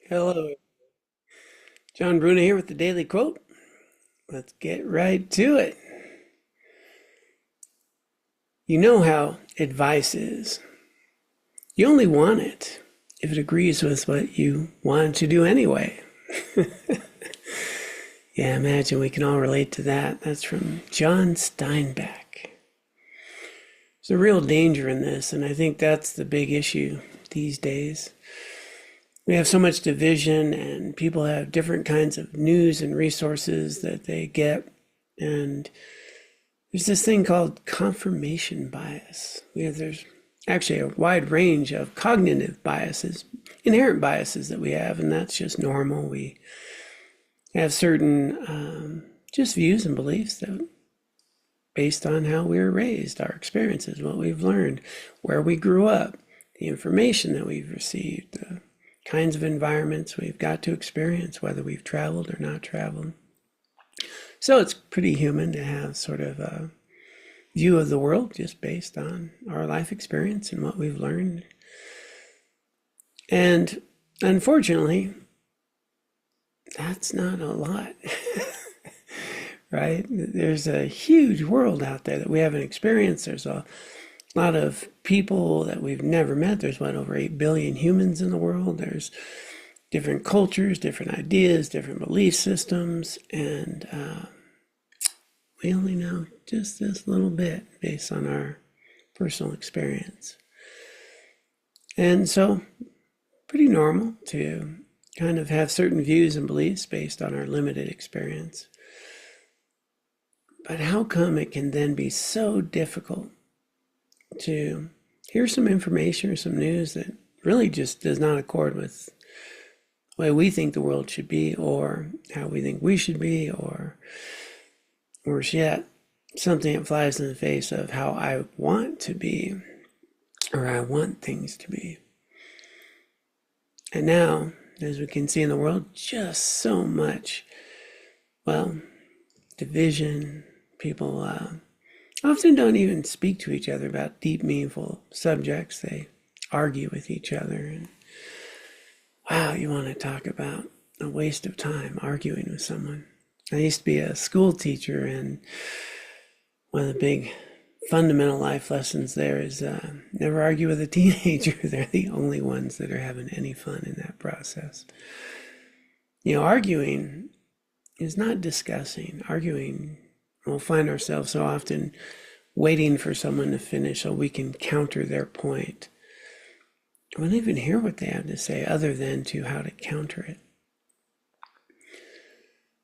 Hello, John Bruna here with the Daily Quote. Let's get right to it. You know how advice is. You only want it if it agrees with what you want to do anyway. Yeah, imagine we can all relate to that. That's from John Steinbeck. There's a real danger in this, and I think that's the big issue these days. We have so much division, and people have different kinds of news and resources that they get. And there's this thing called confirmation bias. There's actually a wide range of cognitive biases, inherent biases that we have, and that's just normal. We have certain just views and beliefs that based on how we were raised, our experiences, what we've learned, where we grew up, the information that we've received, the kinds of environments we've got to experience, whether we've traveled or not traveled. So it's pretty human to have sort of a view of the world just based on our life experience and what we've learned. And unfortunately, that's not a lot, right? There's a huge world out there that we haven't experienced. There's a lot of people that we've never met. There's over 8 billion humans in the world. There's different cultures, different ideas, different belief systems, and we only know just this little bit based on our personal experience. And so, pretty normal to kind of have certain views and beliefs based on our limited experience. But how come it can then be so difficult to hear some information or some news that really just does not accord with the way we think the world should be, or how we think we should be, or worse yet, something that flies in the face of how I want to be, or I want things to be. And now, as we can see in the world, just so much, division. People often don't even speak to each other about deep, meaningful subjects. They argue with each other. And wow, you want to talk about a waste of time arguing with someone. I used to be a school teacher, and one of the big fundamental life lessons there is never argue with a teenager. They're the only ones that are having any fun in that process. Arguing is not discussing. Arguing, we'll find ourselves so often waiting for someone to finish so we can counter their point. We don't even hear what they have to say other than to how to counter it.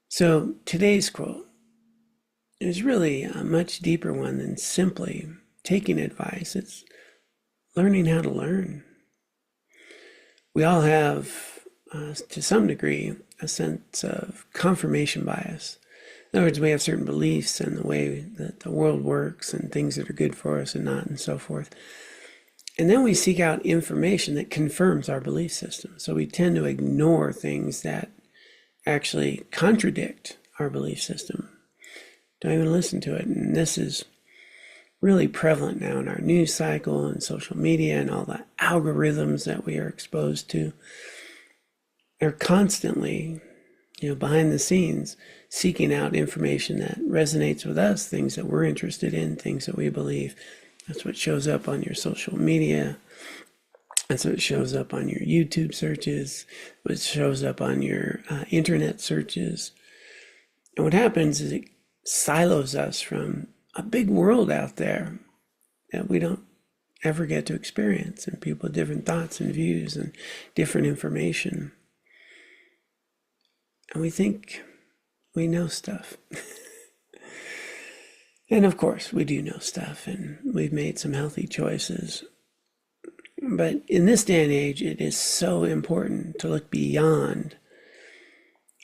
So today's quote is really a much deeper one than simply taking advice. It's learning how to learn. We all have, to some degree, a sense of confirmation bias. In other words, we have certain beliefs and the way that the world works and things that are good for us and not, and so forth. And then we seek out information that confirms our belief system. So we tend to ignore things that actually contradict our belief system. Don't even listen to it. And this is really prevalent now in our news cycle and social media and all the algorithms that we are exposed to. They're constantly, behind the scenes, seeking out information that resonates with us, things that we're interested in, things that we believe. That's what shows up on your social media. That's what shows up on your YouTube searches, what shows up on your internet searches. And what happens is it silos us from a big world out there that we don't ever get to experience, and people with different thoughts and views and different information. And we think we know stuff. And of course, we do know stuff, and we've made some healthy choices. But in this day and age, it is so important to look beyond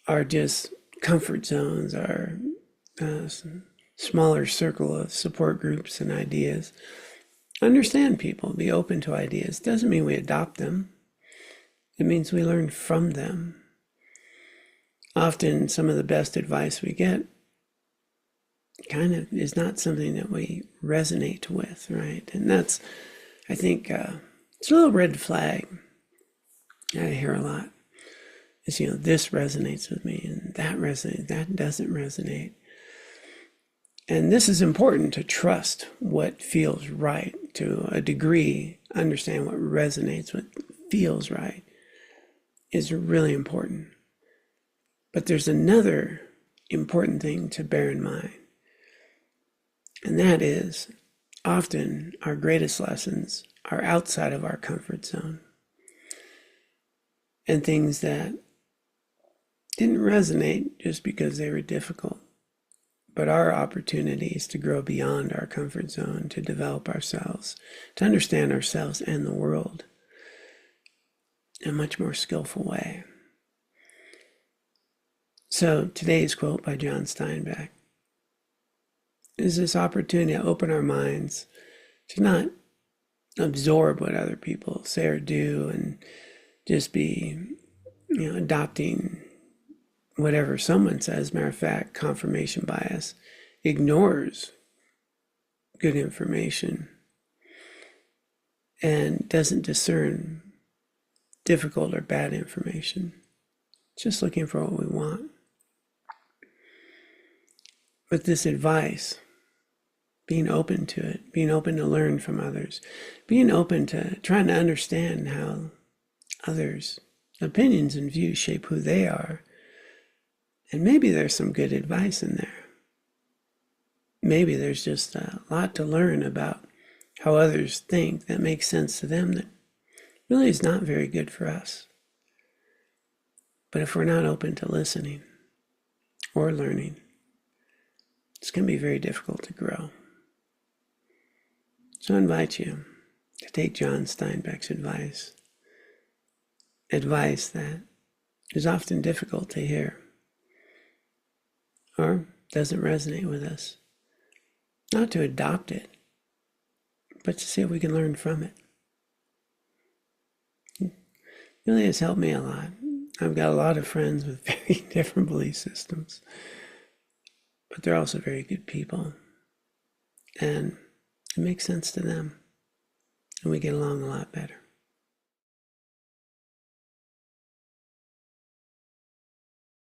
our just comfort zones, our smaller circle of support groups and ideas. Understand people, be open to ideas. Doesn't mean we adopt them. It means we learn from them. Often some of the best advice we get kind of is not something that we resonate with, right? And that's, I think, it's a little red flag I hear a lot. is, this resonates with me and that resonates, that doesn't resonate. And this is important, to trust what feels right, to a degree, understand what resonates, what feels right is really important. But there's another important thing to bear in mind. And that is, often our greatest lessons are outside of our comfort zone. And things that didn't resonate just because they were difficult, but our opportunities to grow beyond our comfort zone, to develop ourselves, to understand ourselves and the world in a much more skillful way. So today's quote by John Steinbeck is this opportunity to open our minds to not absorb what other people say or do and just be, adopting whatever someone says. Matter of fact, confirmation bias ignores good information and doesn't discern difficult or bad information. Just looking for what we want. But this advice, being open to it, being open to learn from others, being open to trying to understand how others' opinions and views shape who they are. And maybe there's some good advice in there. Maybe there's just a lot to learn about how others think that makes sense to them that really is not very good for us. But if we're not open to listening or learning, it's going to be very difficult to grow. So I invite you to take John Steinbeck's advice that is often difficult to hear or doesn't resonate with us. Not to adopt it, but to see if we can learn from it. It really has helped me a lot. I've got a lot of friends with very different belief systems, but they're also very good people. And it makes sense to them. And we get along a lot better.